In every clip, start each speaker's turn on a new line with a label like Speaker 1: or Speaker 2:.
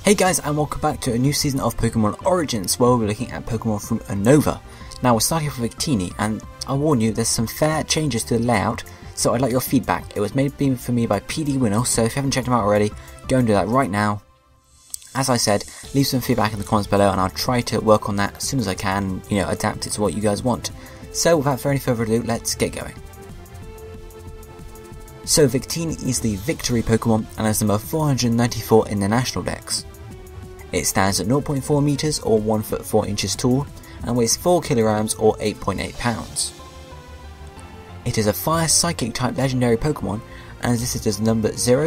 Speaker 1: Hey guys, and welcome back to a new season of Pokemon Origins where we'll be looking at Pokemon from Unova. Now we're starting off with Victini, and I'll warn you there's some fair changes to the layout, so I'd like your feedback. It was made for me by PD Winnow, so if you haven't checked him out already, go and do that right now. As I said, leave some feedback in the comments below and I'll try to work on that as soon as I can, adapt it to what you guys want. So without any further ado, let's get going. So Victini is the Victory Pokemon and is number 494 in the National Dex. It stands at 0.4 meters or 1 foot 4 inches tall and weighs 4 kilograms or 8.8 pounds. It is a Fire Psychic type legendary Pokemon and is listed as number 000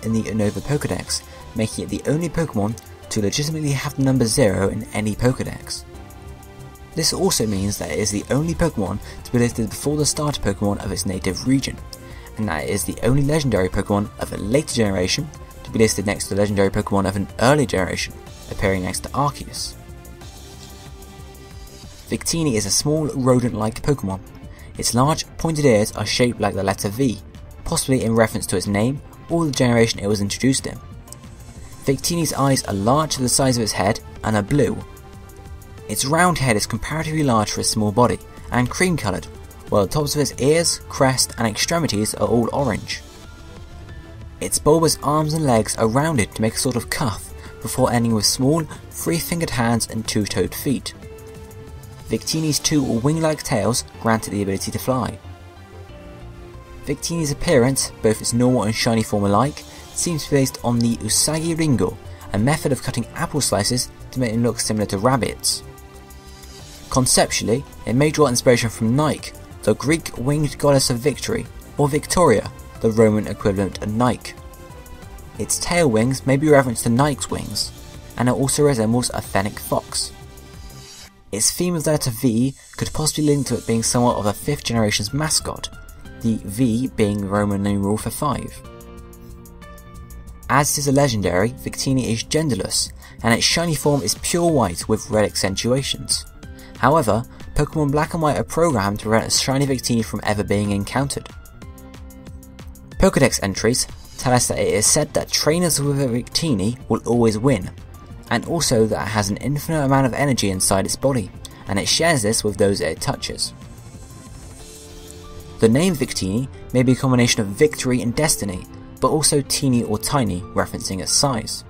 Speaker 1: in the Unova Pokedex, making it the only Pokemon to legitimately have the number 0 in any Pokedex. This also means that it is the only Pokemon to be listed before the starter Pokemon of its native region, and that it is the only legendary Pokemon of a later generation to be listed next to the legendary Pokemon of an early generation, appearing next to Arceus. Victini is a small rodent-like Pokemon. Its large, pointed ears are shaped like the letter V, possibly in reference to its name or the generation it was introduced in. Victini's eyes are large to the size of its head and are blue. Its round head is comparatively large for its small body and cream coloured, while the tops of its ears, crest and extremities are all orange. Its bulbous arms and legs are rounded to make a sort of cuff before ending with small, three-fingered hands and two-toed feet. Victini's two wing-like tails grant it the ability to fly. Victini's appearance, both its normal and shiny form alike, seems to be based on the Usagi Ringo, a method of cutting apple slices to make them look similar to rabbits. Conceptually, it may draw inspiration from Nike, the Greek winged goddess of victory, or Victoria, the Roman equivalent of Nike. Its tail wings may be a reference to Nike's wings, and it also resembles a fennec fox. Its theme of the letter V could possibly link to it being somewhat of a 5th generation's mascot, the V being Roman numeral for 5. As it is a legendary, Victini is genderless, and its shiny form is pure white with red accentuations. However, Pokemon Black and White are programmed to prevent a shiny Victini from ever being encountered. Pokedex entries tell us that it is said that trainers with a Victini will always win, and also that it has an infinite amount of energy inside its body, and it shares this with those it touches. The name Victini may be a combination of victory and destiny, but also teeny or tiny, referencing its size.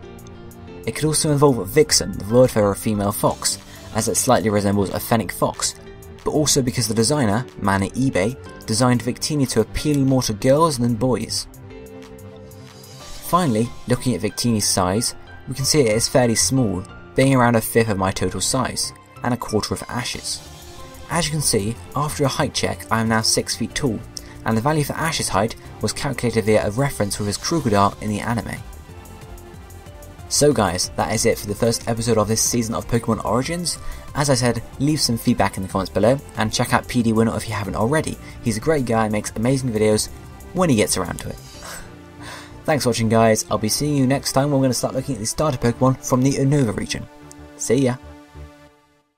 Speaker 1: It could also involve Vixen, the word for a female fox, as it slightly resembles a fennec fox, but also because the designer, man at eBay, designed Victini to appeal more to girls than boys. Finally, looking at Victini's size, we can see it is fairly small, being around a 5th of my total size, and a 1/4 of Ash's. As you can see, after a height check I am now 6 feet tall, and the value for Ash's height was calculated via a reference with his Krookodile in the anime. So guys, that is it for the first episode of this season of Pokemon Origins. As I said, leave some feedback in the comments below, and check out PD Winnow if you haven't already. He's a great guy and makes amazing videos when he gets around to it. Thanks for watching guys, I'll be seeing you next time when we're going to start looking at the starter Pokemon from the Unova region. See ya!